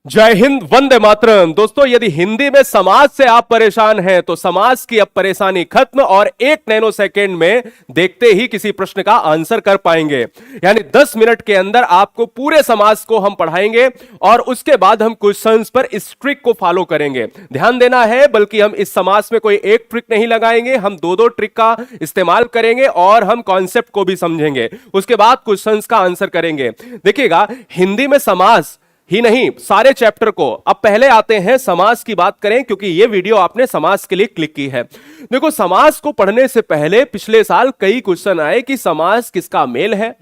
जय हिंद, वंदे मातरम। दोस्तों, यदि हिंदी में समाज से आप परेशान हैं तो समाज की अब परेशानी खत्म और 1 नैनो सेकेंड में देखते ही किसी प्रश्न का आंसर कर पाएंगे। यानी 10 मिनट के अंदर आपको पूरे समाज को हम पढ़ाएंगे और उसके बाद हम क्वेश्चंस पर इस ट्रिक को फॉलो करेंगे। ध्यान देना है, बल्कि हम इस समाज में कोई एक ट्रिक नहीं लगाएंगे, हम दो ट्रिक का इस्तेमाल करेंगे और हम कॉन्सेप्ट को भी समझेंगे। उसके बाद क्वेश्चंस का आंसर करेंगे। देखिएगा, हिंदी में समाज ही नहीं, सारे चैप्टर को अब पहले आते हैं समाज की बात करें, क्योंकि यह वीडियो आपने समाज के लिए क्लिक की है। देखो, समाज को पढ़ने से पहले पिछले साल कई क्वेश्चन आए कि समाज किसका मेल है,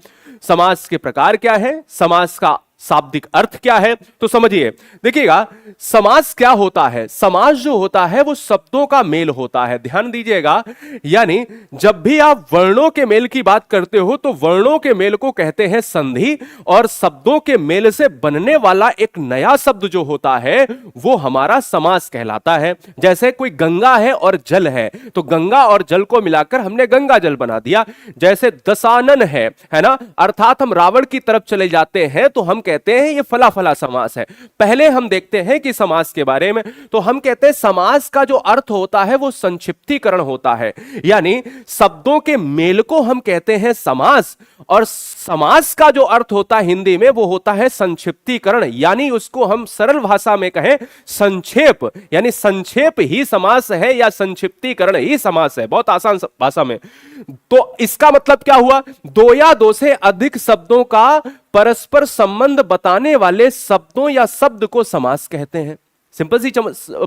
समाज के प्रकार क्या है, समाज का शाब्दिक अर्थ क्या है। तो समझिए, देखिएगा, समाज क्या होता है। समाज जो होता है वो शब्दों का मेल होता है। ध्यान दीजिएगा, यानी जब भी आप वर्णों के मेल की बात करते हो तो वर्णों के मेल को कहते हैं संधि, और शब्दों के मेल से बनने वाला एक नया शब्द जो होता है वो हमारा समास कहलाता है। जैसे कोई गंगा है और जल है, तो गंगा और जल को मिलाकर हमने गंगा जल बना दिया। जैसे दशानन है ना, अर्थात हम रावण की तरफ चले जाते हैं तो हम कहते हैं ये फला फला समास है। पहले हम देखते हैं कि समास के बारे में, तो हम कहते हैं समास का जो अर्थ होता है वो संक्षिप्तीकरण होता है। यानी शब्दों के मेल को हम कहते हैं समास, और समास का जो अर्थ होता है हिंदी में वो होता है संक्षिप्तीकरण। यानी उसको हम सरल भाषा में कहें संक्षेप, यानी संक्षेप ही समास है या संक्षिप्तीकरण ही समास है, बहुत आसान भाषा में। तो इसका मतलब क्या हुआ, दो या दो से अधिक शब्दों का परस्पर संबंध बताने वाले शब्दों या शब्द को समास कहते हैं। सिंपल सी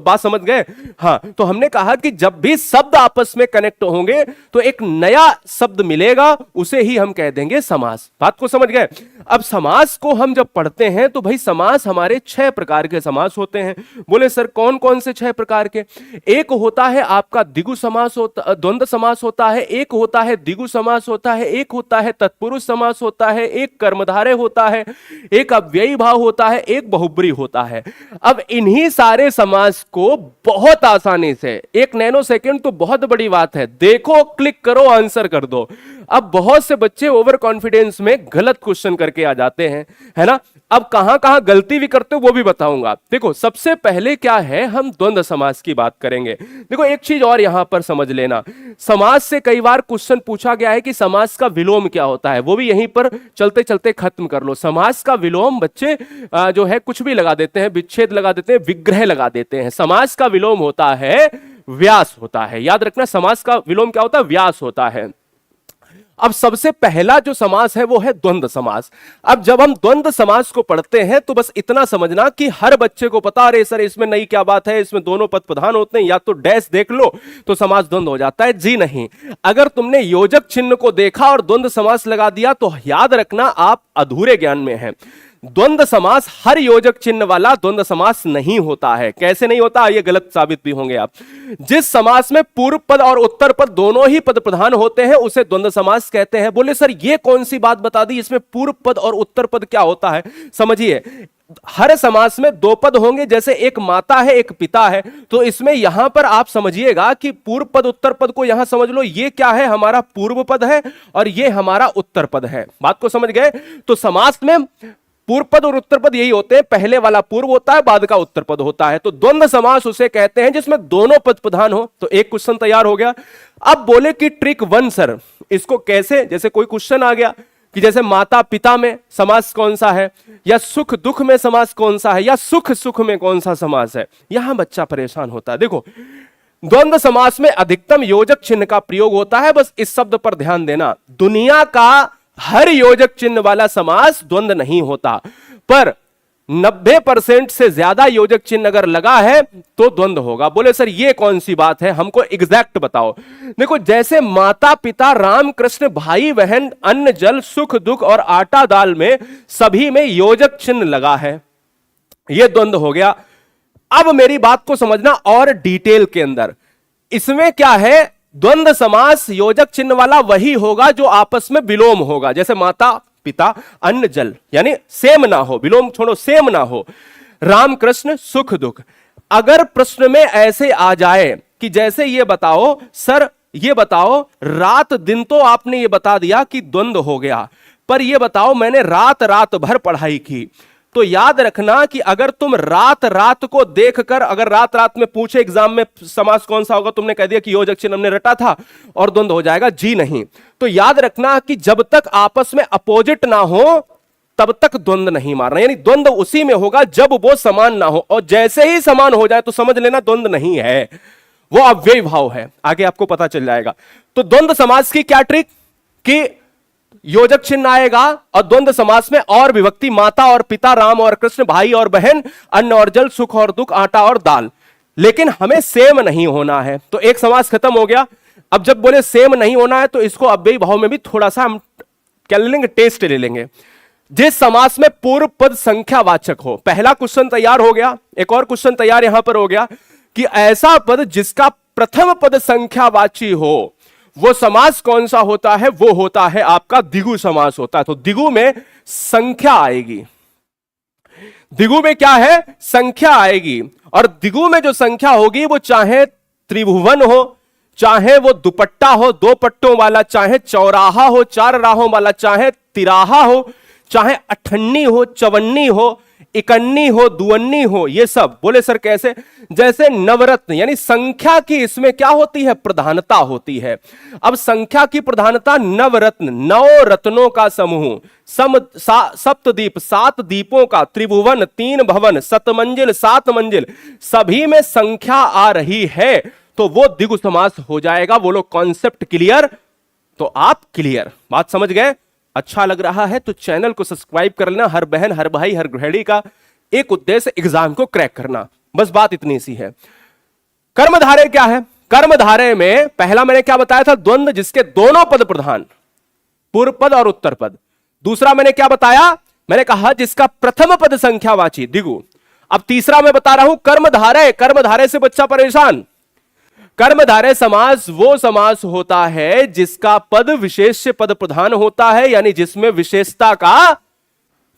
बात समझ गए। हाँ, तो हमने कहा कि जब भी शब्द आपस में कनेक्ट होंगे तो एक नया शब्द मिलेगा, उसे ही हम कह देंगे समास। बात को समझ गए। अब समास को हम जब पढ़ते हैं तो भाई समास हमारे 6 प्रकार के समास होते हैं। बोले सर कौन कौन से 6 प्रकार के। एक होता है आपका द्विगु समास होता, द्वंद्व समास होता है, एक होता है द्विगु समास होता है, एक होता है तत्पुरुष समास होता है, एक कर्मधारय होता है, एक अव्ययी भाव होता है, एक बहुब्री होता है। अब इन्हीं सारे समास को बहुत आसानी से 1 नैनो सेकेंड तो बहुत बड़ी बात है, देखो, क्लिक करो, आंसर कर दो। अब बहुत से बच्चे ओवर कॉन्फिडेंस में गलत क्वेश्चन करके आ जाते हैं, है ना। अब कहां कहां गलती भी करते हो वो भी बताऊंगा। देखो, सबसे पहले क्या है, हम द्वंद्व समास की बात करेंगे। देखो, एक चीज और यहां पर समझ लेना, समास से कई बार क्वेश्चन पूछा गया है कि समास का विलोम क्या होता है, वो भी यहीं पर चलते चलते खत्म कर लो। समास का विलोम बच्चे जो है कुछ भी लगा देते हैं, विच्छेद लगा देते हैं, विग्रह लगा देते हैं। समास का विलोम होता है व्यास होता है। याद रखना, समास का विलोम क्या होता है, व्यास होता है। अब सबसे पहला जो समास है वो है द्वंद्व समास। अब जब हम द्वंद्व समास को पढ़ते हैं तो बस इतना समझना कि हर बच्चे को पता, अरे सर इसमें नई क्या बात है, इसमें दोनों पद प्रधान होते हैं, या तो डैश देख लो तो समास द्वंद्व हो जाता है। जी नहीं, अगर तुमने योजक चिन्ह को देखा और द्वंद्व समास लगा दिया तो याद रखना आप अधूरे ज्ञान में हैं। द्वंद्व समास हर योजक चिन्ह वाला द्वंद्व समास नहीं होता है। कैसे नहीं होता, ये गलत साबित भी होंगे आप। जिस समास में पूर्व पद और उत्तर पद दोनों ही पद प्रधान होते हैं उसे द्वंद्व समास कहते हैं। बोले सर ये कौन सी बात बता दी, इसमें पूर्व पद और उत्तर पद क्या होता है। समझिए, हर समास में 2 पद होंगे, जैसे एक माता है एक पिता है, तो इसमें यहां पर आप समझिएगा कि पूर्व पद उत्तर पद को यहां समझ लो, ये क्या है, हमारा पूर्व पद है और ये हमारा उत्तर पद है। बात को समझ गए। तो समास में पूर्व पद और उत्तर पद यही होते हैं, पहले वाला पूर्व होता है, बाद का उत्तर पद होता है। तो द्वंद्व समास उसे कहते हैं जिसमें दोनों पद प्रधान हो। तो एक क्वेश्चन तैयार हो गया। अब बोले कि ट्रिक 1 सर, इसको कैसे, जैसे कोई क्वेश्चन आ गया कि जैसे माता पिता में समास कौन सा है, या सुख दुख में समास कौन सा है, या सुख सुख में कौन सा समास है, यहां बच्चा परेशान होता है। देखो, द्वंद्व समास में अधिकतम योजक चिन्ह का प्रयोग होता है। बस इस शब्द पर ध्यान देना, दुनिया का हर योजक चिन्ह वाला समास द्वंद्व नहीं होता, पर 90% से ज्यादा योजक चिन्ह अगर लगा है तो द्वंद्व होगा। बोले सर ये कौन सी बात है, हमको एग्जैक्ट बताओ। देखो, जैसे माता पिता राम कृष्ण भाई बहन अन्न जल सुख दुख और आटा दाल में सभी में योजक चिन्ह लगा है, यह द्वंद्व हो गया। अब मेरी बात को समझना और डिटेल के अंदर, इसमें क्या है, द्वंद्व समास योजक चिन्ह वाला वही होगा जो आपस में विलोम होगा। जैसे माता पिता अन्न जल, यानी सेम ना हो, विलोम छोड़ो, सेम ना हो। राम कृष्ण सुख दुख। अगर प्रश्न में ऐसे आ जाए कि जैसे ये बताओ सर, ये बताओ रात दिन तो आपने ये बता दिया कि द्वंद्व हो गया, पर ये बताओ मैंने रात रात भर पढ़ाई की, तो याद रखना कि अगर तुम रात रात को देखकर, अगर रात रात में पूछे एग्जाम में समास कौन सा होगा, तुमने कह दिया कि योजक चिन्ह हमने रटा था और द्वंद्व हो जाएगा, जी नहीं। तो याद रखना कि जब तक आपस में अपोजिट ना हो तब तक द्वंद्व नहीं मारना, यानी द्वंद्व उसी में होगा जब वो समान ना हो, और जैसे ही समान हो जाए तो समझ लेना द्वंद्व नहीं है, वो अव्ययी भाव है। आगे आपको पता चल जाएगा। तो द्वंद्व समास की क्या ट्रिक कि योजक चिन्ह आएगा और द्वंद्व समास में और विभक्ति, माता और पिता, राम और कृष्ण, भाई और बहन, अन्न और जल, सुख और दुख, आटा और दाल, लेकिन हमें सेम नहीं होना है। तो एक समास खत्म हो गया। अब जब बोले सेम नहीं होना है तो इसको अव्ययी भाव में भी थोड़ा सा हम क्या ले लेंगे, टेस्ट ले लेंगे। जिस समास में पूर्व पद संख्यावाचक हो, पहला क्वेश्चन तैयार हो गया। एक और क्वेश्चन तैयार यहां पर हो गया कि ऐसा पद जिसका प्रथम पद संख्यावाची हो, वो समास कौन सा होता है, वो होता है आपका द्विगु समास होता है। तो द्विगु में संख्या आएगी, द्विगु में क्या है, संख्या आएगी। और द्विगु में जो संख्या होगी वो चाहे त्रिभुवन हो, चाहे वो दुपट्टा हो दो पट्टों वाला, चाहे चौराहा हो चार राहों वाला, चाहे तिराहा हो, चाहे अठन्नी हो, चवन्नी हो, इकन्नी हो, दुअन्नी हो, ये सब। बोले सर कैसे? जैसे नवरत्न, यानी संख्या की इसमें क्या होती है, प्रधानता होती है। अब संख्या की प्रधानता, नवरत्न, नौ रत्नों का समूह, सप्तदीप, सात दीपों का, त्रिभुवन, तीन भवन, सतमंजिल, सात मंजिल, सभी में संख्या आ रही है तो वो द्विगु समास हो जाएगा। वो लोग कॉन्सेप्ट क्लियर? तो आप क्लियर, बात समझ गए? अच्छा लग रहा है तो चैनल को सब्सक्राइब कर लेना। हर बहन, हर भाई, हर गृहिणी का एक उद्देश्य एग्जाम को क्रैक करना, बस बात इतनी सी है। कर्मधारय क्या है? कर्मधारय में पहला मैंने क्या बताया था, द्वंद्व जिसके दोनों पद प्रधान, पूर्व पद और उत्तर पद। दूसरा मैंने क्या बताया, मैंने कहा जिसका प्रथम पद संख्यावाची, द्विगु। अब तीसरा मैं बता रहा हूं कर्मधारय। कर्मधारय से बच्चा परेशान। कर्मधारय समास वो समास होता है जिसका पद विशेष्य पद प्रधान होता है, यानी जिसमें विशेषता का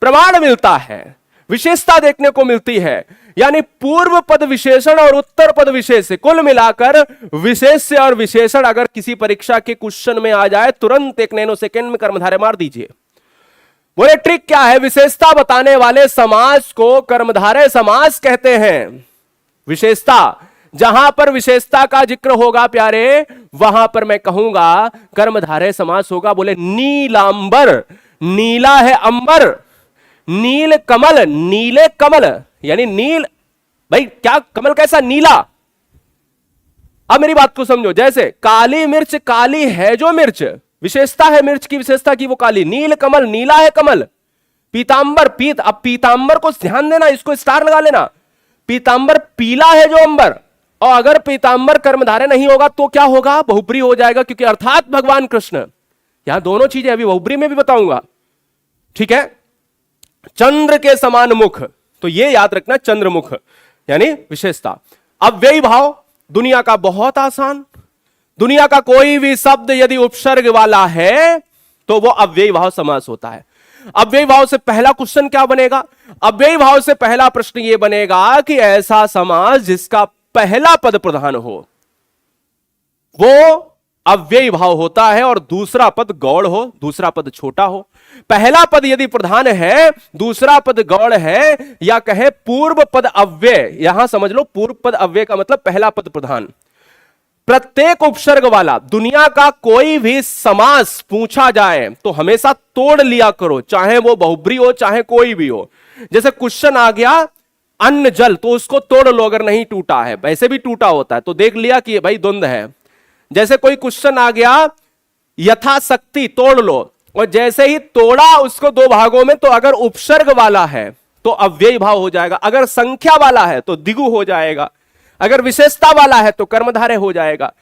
प्रमाण मिलता है, विशेषता देखने को मिलती है। यानी पूर्व पद विशेषण और उत्तर पद विशेष्य, कुल मिलाकर विशेष्य और विशेषण अगर किसी परीक्षा के क्वेश्चन में आ जाए तुरंत 1 नैनो सेकेंड में कर्मधारय मार दीजिए। बोले ट्रिक क्या है? विशेषता बताने वाले समास को कर्मधारय समास कहते हैं। विशेषता, जहां पर विशेषता का जिक्र होगा प्यारे, वहां पर मैं कहूंगा कर्मधारय समास होगा। बोले नीलांबर, नीला है अंबर, नील कमल, नीले कमल, यानी नील, भाई क्या कमल कैसा, नीला। अब मेरी बात को समझो, जैसे काली मिर्च, काली है जो मिर्च, विशेषता है मिर्च की, विशेषता की वो काली। नील कमल, नीला है कमल। पीतांबर, पीत, अब पीतांबर को ध्यान देना, इसको स्टार लगा लेना। पीतांबर पीला है जो अंबर, और अगर पीतांबर कर्मधारय नहीं होगा तो क्या होगा, बहुब्री हो जाएगा, क्योंकि अर्थात भगवान कृष्ण। यहां दोनों चीजें अभी बहुब्री में भी बताऊंगा, ठीक है। चंद्र के समान मुख, तो ये याद रखना, चंद्रमुख यानी विशेषता। अव्ययी भाव दुनिया का बहुत आसान, दुनिया का कोई भी शब्द यदि उपसर्ग वाला है तो वो अव्ययी भाव समास होता है। अव्ययी भाव से पहला क्वेश्चन क्या बनेगा? अव्ययी भाव से पहला प्रश्न ये बनेगा कि ऐसा समास जिसका पहला पद प्रधान हो वो अव्ययी भाव होता है और दूसरा पद गौड़ हो, दूसरा पद छोटा हो। पहला पद यदि प्रधान है, दूसरा पद गौड़ है, या कहे पूर्व पद अव्यय, यहां समझ लो पूर्व पद अव्यय का मतलब पहला पद प्रधान। प्रत्येक उपसर्ग वाला दुनिया का कोई भी समास पूछा जाए तो हमेशा तोड़ लिया करो, चाहे वो बहुब्री हो चाहे कोई भी हो। जैसे क्वेश्चन आ गया अन्न जल, तो उसको तोड़ लो अगर नहीं टूटा है, वैसे भी टूटा होता है तो देख लिया कि भाई द्वंद्व है। जैसे कोई क्वेश्चन आ गया यथाशक्ति, तोड़ लो, और जैसे ही तोड़ा उसको दो भागों में तो अगर उपसर्ग वाला है तो अव्ययी भाव हो जाएगा, अगर संख्या वाला है तो द्विगु हो जाएगा, अगर विशेषता वाला है तो कर्मधारय हो जाएगा।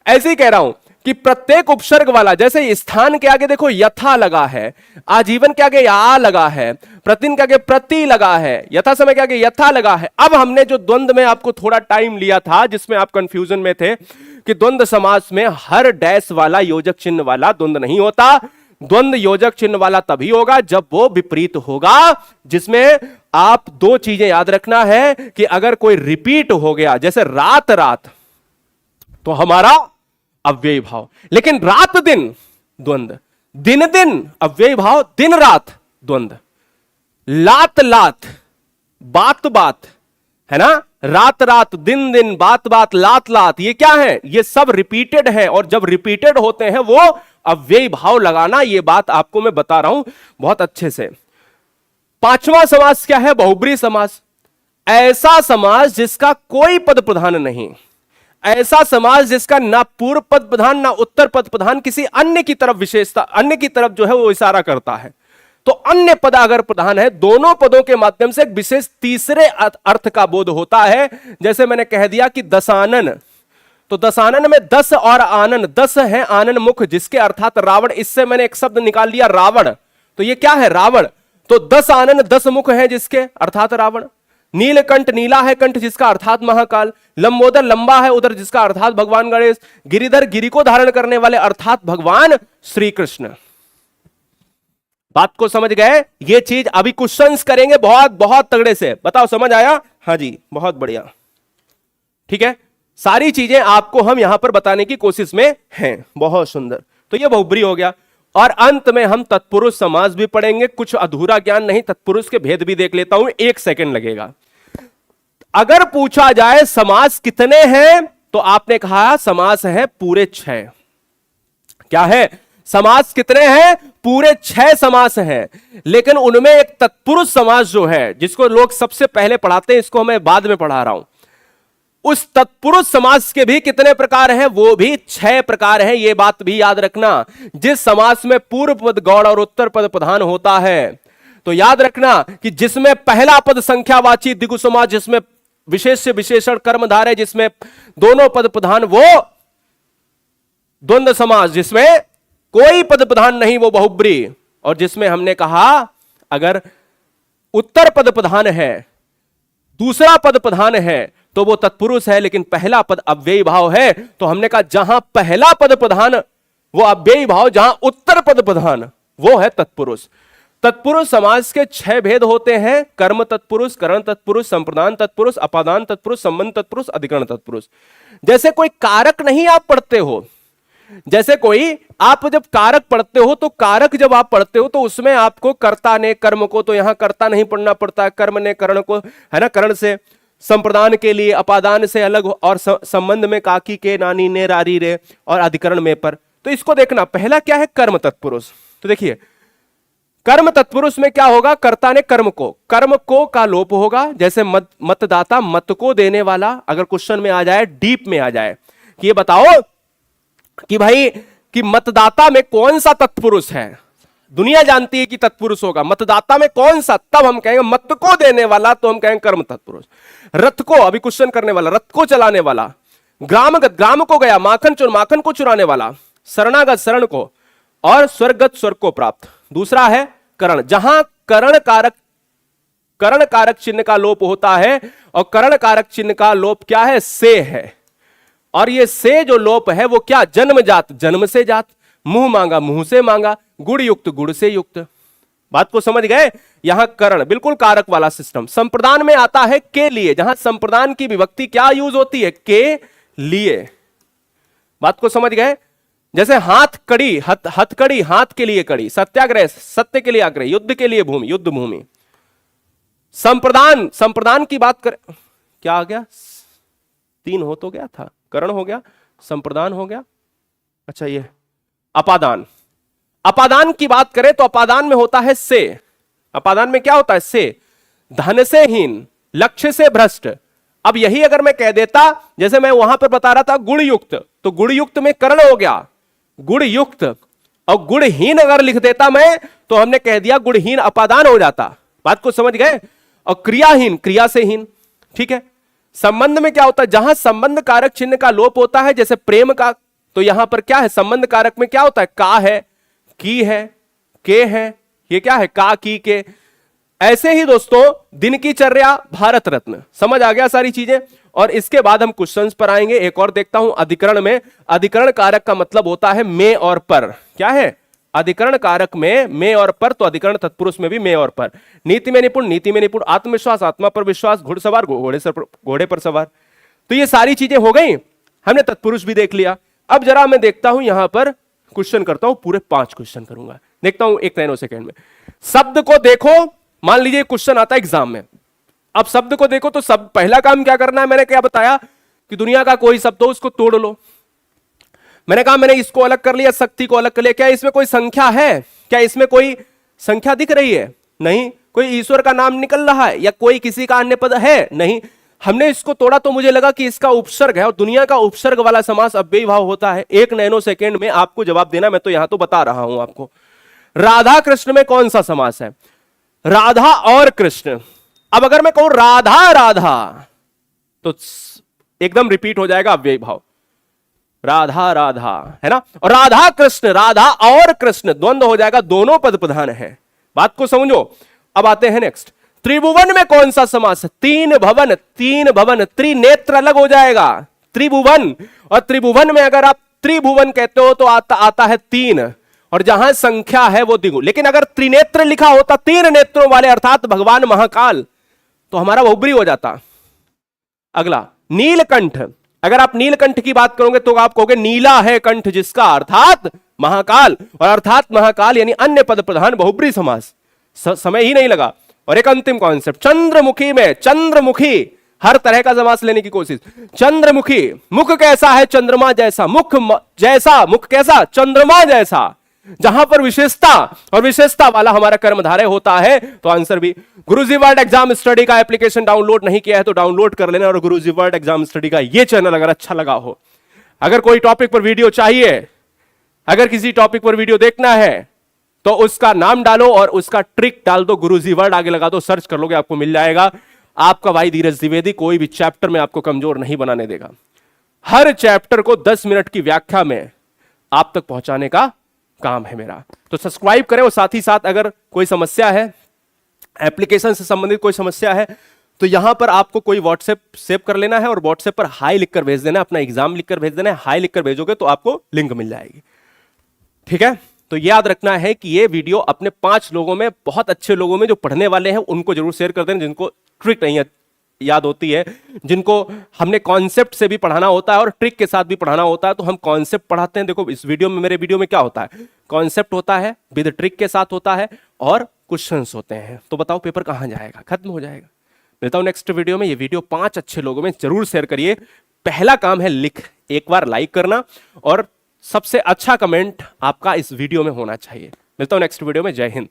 ऐसे ही कह रहा हूं कि प्रत्येक उपसर्ग वाला, जैसे स्थान के आगे देखो यथा लगा है, आजीवन के आगे या लगा है, प्रतिदिन के आगे प्रति लगा है, यथा समय के आगे यथा लगा है। अब हमने जो द्वंद्व में आपको थोड़ा टाइम लिया था जिसमें आप कंफ्यूजन में थे कि द्वंद्व समास में हर डैश वाला योजक चिन्ह वाला द्वंद्व नहीं होता। द्वंद्व योजक चिन्ह वाला तभी होगा जब वो विपरीत होगा, जिसमें आप दो चीजें याद रखना है कि अगर कोई रिपीट हो गया, जैसे रात रात, तो हमारा अव्ययी भाव, लेकिन रात दिन द्वंद्व, दिन दिन अव्ययी भाव, दिन रात द्वंद्व। लात लात, बात बात, है ना, रात रात, दिन दिन, बात बात, लात लात, ये क्या है? ये सब रिपीटेड है, और जब रिपीटेड होते हैं वो अव्ययी भाव लगाना, ये बात आपको मैं बता रहा हूं बहुत अच्छे से। पांचवा समास क्या है? बहुब्री समास। ऐसा समास जिसका कोई पद प्रधान नहीं, ऐसा समास जिसका ना पूर्व पद प्रधान ना उत्तर पद प्रधान, किसी अन्य की तरफ विशेषता, अन्य की तरफ जो है वो इशारा करता है। तो अन्य पद अगर प्रधान है, दोनों पदों के माध्यम से एक विशेष तीसरे अर्थ का बोध होता है। जैसे मैंने कह दिया कि दशानन, तो दशानन में दस और आनन, दस है आनन मुख जिसके अर्थात रावण, इससे मैंने एक शब्द निकाल लिया रावण, तो ये क्या है? रावण। तो दस आनन दस मुख है जिसके अर्थात रावण। नीलकंठ, नीला है कंठ जिसका अर्थात महाकाल। लंबोदर, लंबा है उधर जिसका अर्थात भगवान गणेश। गिरिधर, गिरि को धारण करने वाले अर्थात भगवान श्री कृष्ण। बात को समझ गए? ये चीज अभी क्वेश्चंस करेंगे बहुत बहुत तगड़े से। बताओ समझ आया? हाँ जी, बहुत बढ़िया, ठीक है। सारी चीजें आपको हम यहां पर बताने की कोशिश में हैं। बहुत सुंदर। तो ये बहुब्री हो गया, और अंत में हम तत्पुरुष समास भी पढ़ेंगे। कुछ अधूरा ज्ञान नहीं, तत्पुरुष के भेद भी देख लेता हूं, 1 सेकंड लगेगा। अगर पूछा जाए समास कितने हैं, तो आपने कहा समास है पूरे 6। क्या है? समास कितने हैं? पूरे 6 समास हैं। लेकिन उनमें एक तत्पुरुष समास जो है, जिसको लोग सबसे पहले पढ़ाते हैं, इसको मैं बाद में पढ़ा रहा हूं, उस तत्पुरुष समास के भी कितने प्रकार हैं? वो भी 6 प्रकार हैं। ये बात भी याद रखना। जिस समास में पूर्व पद गौड़ और उत्तर पद प्रधान होता है, तो याद रखना कि जिसमें पहला पद संख्यावाची द्विगु समास, जिसमें विशेष से विशेषण कर्मधार है, जिसमें दोनों पद प्रधान, वो द्वंद्व समास। जिसमें कोई पद प्रधान नहीं, वो बहुब्री। और जिसमें हमने कहा अगर उत्तर पद प्रधान है, दूसरा पद प्रधान है, तो वो तत्पुरुष है, लेकिन पहला पद अव्ययी भाव है। तो हमने कहा जहां पहला पद प्रधान वो अव्ययी भाव, जहां उत्तर पद प्रधान वो है तत्पुरुष। तत्पुरुष समास के 6 भेद होते हैं: कर्म तत्पुरुष, करण तत्पुरुष, संप्रदान तत्पुरुष, अपादान तत्पुरुष, संबंध तत्पुरुष, अधिकरण तत्पुरुष। जैसे कोई कारक नहीं आप पढ़ते हो, जैसे कोई आप जब कारक पढ़ते हो, तो कारक जब आप पढ़ते हो तो उसमें आपको कर्ता ने कर्म को, तो यहां कर्ता नहीं पढ़ना पड़ता है, कर्म ने करण को, है ना, करण से। संप्रदान के लिए अपादान से अलग, और संबंध में काकी के, नानी ने, रारी रे, और अधिकरण में पर। तो इसको देखना, पहला क्या है? कर्म तत्पुरुष। तो देखिए कर्म तत्पुरुष में क्या होगा? कर्ता ने कर्म को का लोप होगा। जैसे मतदाता, मत को देने वाला। अगर क्वेश्चन में आ जाए, डीप में आ जाए कि ये बताओ कि भाई कि मतदाता में कौन सा तत्पुरुष है, दुनिया जानती है कि तत्पुरुष होगा, मतदाता में कौन सा, तब हम कहेंगे मत को देने वाला, तो हम कहेंगे कर्म तत्पुरुष। रथ को, अभी क्वेश्चन करने वाला, रथ को चलाने वाला। ग्रामगत, ग्राम को गया, माखन को चुराने वाला। शरणागत, शरण को, और स्वर्गत, स्वर्ग को प्राप्त। दूसरा है करण, जहां करण कारक चिन्ह का लोप होता है, और करण कारक चिन्ह का लोप क्या है? से है। और ये से जो लोप है वो क्या? जन्मजात, जन्म से जात। मुंह मांगा, मुंह से मांगा। गुण युक्त, गुण से युक्त। बात को समझ गए? यहां करण बिल्कुल कारक वाला सिस्टम। संप्रदान में आता है के लिए, जहां संप्रदान की विभक्ति क्या यूज होती है? के लिए। बात को समझ गए? जैसे हाथ कड़ी, हथकड़ी, हाथ के लिए कड़ी। सत्याग्रह, सत्य के लिए आग्रह। युद्ध के लिए भूमि, युद्ध भूमि। संप्रदान, संप्रदान की बात करें, क्या आ गया? 3 हो तो गया था, करण हो गया, संप्रदान हो गया, अच्छा ये अपादान। अपादान की बात करें तो अपादान में होता है से। अपादान में क्या होता है? से। धन से हीन, लक्ष्य से भ्रष्ट। अब यही अगर मैं कह देता, जैसे मैं वहां पर बता रहा था गुण युक्त, तो गुण युक्त में करण हो गया, गुण युक्त। और गुणहीन अगर लिख देता मैं, तो हमने कह दिया गुणहीन अपादान हो जाता। बात को समझ गए? और क्रियाहीन, क्रिया से हीन, ठीक है। संबंध में क्या होता है? जहां संबंध कारक चिन्ह का लोप होता है, जैसे प्रेम का, तो यहां पर क्या है? संबंध कारक में क्या होता है? का है, की है, के है, ये क्या है? का, की, के। ऐसे ही दोस्तों दिन की चर्या, भारत रत्न। समझ आ गया सारी चीजें? और इसके बाद हम क्वेश्चंस पर आएंगे। एक और देखता हूं अधिकरण में। अधिकरण कारक का मतलब होता है में और पर। क्या है? अधिकरण कारक में और पर, तो अधिकरण तत्पुरुष में भी में और पर। नीति में निपुण, नीति में निपुण। आत्मविश्वास, आत्मा पर विश्वास। घुड़सवार, घोड़े पर सवार। तो ये सारी चीजें हो गई, हमने तत्पुरुष भी देख लिया। अब जरा मैं देखता हूं यहां पर, क्वेश्चन करता हूं, पूरे 5 क्वेश्चन करूंगा। देखता हूं 1 नैनो सेकेंड में। शब्द को देखो, मान लीजिए क्वेश्चन आता है एग्जाम में, अब शब्द को देखो तो सब पहला काम क्या करना है, मैंने क्या बताया कि दुनिया का कोई शब्द हो उसको तोड़ लो। मैंने कहा मैंने इसको अलग कर लिया, शक्ति को अलग कर लिया, क्या इसमें कोई संख्या है? क्या इसमें कोई संख्या दिख रही है? नहीं। कोई ईश्वर का नाम निकल रहा है या कोई किसी का अन्य पद है? नहीं। हमने इसको तोड़ा तो मुझे लगा कि इसका उपसर्ग है, और दुनिया का उपसर्ग वाला समास अव्ययी भाव होता है। 1 नैनो सेकेंड में आपको जवाब देना, मैं तो यहां तो बता रहा हूं आपको। राधा कृष्ण में कौन सा समास है? राधा और कृष्ण। अब अगर मैं कहूं राधा राधा तो एकदम रिपीट हो जाएगा अव्ययी भाव, राधा राधा, है ना। और राधा कृष्ण, राधा और कृष्ण द्वंद्व हो जाएगा, दोनों पद प्रधान है। बात को समझो। अब आते हैं नेक्स्ट, त्रिभुवन में कौन सा समास है? 3 भवन, 3 भवन, त्रिनेत्र अलग हो जाएगा, त्रिभुवन। और त्रिभुवन में अगर आप त्रिभुवन कहते हो तो आता है 3, और जहां संख्या है वो द्विगुण। लेकिन अगर त्रिनेत्र लिखा होता, 3 नेत्रों वाले अर्थात भगवान महाकाल, तो हमारा बहुब्री हो जाता। अगला नीलकंठ, अगर आप नीलकंठ की बात करोगे तो आप कहोगे नीला है कंठ जिसका, अर्थात महाकाल, और अर्थात महाकाल यानी अन्य पद प्रधान बहुब्री समास। समय ही नहीं लगा। और एक अंतिम कॉन्सेप्ट, चंद्रमुखी में, चंद्रमुखी हर तरह का समास लेने की कोशिश। चंद्रमुखी, मुख कैसा है? चंद्रमा जैसा। मुख जैसा, मुख कैसा? चंद्रमा जैसा। जहां पर विशेषता और विशेषता वाला हमारा कर्मधारय होता है, तो आंसर भी। गुरुजी वर्ड एग्जाम स्टडी का एप्लीकेशन डाउनलोड नहीं किया है तो डाउनलोड कर लेना, और गुरुजी वर्ड एग्जाम स्टडी का ये चैनल अगर अच्छा लगा हो, अगर कोई टॉपिक पर वीडियो चाहिए, अगर किसी टॉपिक पर वीडियो देखना है तो उसका नाम डालो और उसका ट्रिक डाल दो, गुरुजी वर्ड आगे लगा दो, सर्च कर लोगे आपको मिल जाएगा। आपका भाई धीरज द्विवेदी कोई भी चैप्टर में आपको कमजोर नहीं बनाने देगा। हर चैप्टर को 10 मिनट की व्याख्या में आप तक पहुंचाने का काम है मेरा। तो सब्सक्राइब करें, और साथ ही साथ अगर कोई समस्या है, एप्लीकेशन से संबंधित कोई समस्या है, तो यहां पर आपको कोई व्हाट्सएप सेव कर लेना है और व्हाट्सएप पर हाई लिखकर भेज देना है, अपना एग्जाम लिखकर भेज देना है। हाई लिखकर भेजोगे तो आपको लिंक मिल जाएगी। ठीक है, तो याद रखना है कि ये वीडियो अपने 5 लोगों में, बहुत अच्छे लोगों में जो पढ़ने वाले हैं उनको जरूर शेयर कर देना, जिनको ट्रिक नहीं याद होती है, जिनको हमने कॉन्सेप्ट से भी पढ़ाना होता है और ट्रिक के साथ भी पढ़ाना होता है। तो हम कॉन्सेप्ट पढ़ाते हैं। देखो इस वीडियो में, मेरे वीडियो में क्या होता है, कॉन्सेप्ट होता है विद ट्रिक के साथ होता है, और क्वेश्चंस होते हैं। तो बताओ पेपर कहां जाएगा? खत्म हो जाएगा। मिलता हूं नेक्स्ट वीडियो में। ये वीडियो 5 अच्छे लोगों में जरूर शेयर करिए। पहला काम है एक बार लाइक करना, और सबसे अच्छा कमेंट आपका इस वीडियो में होना चाहिए। मिलता हूं नेक्स्ट वीडियो में। जय हिंद।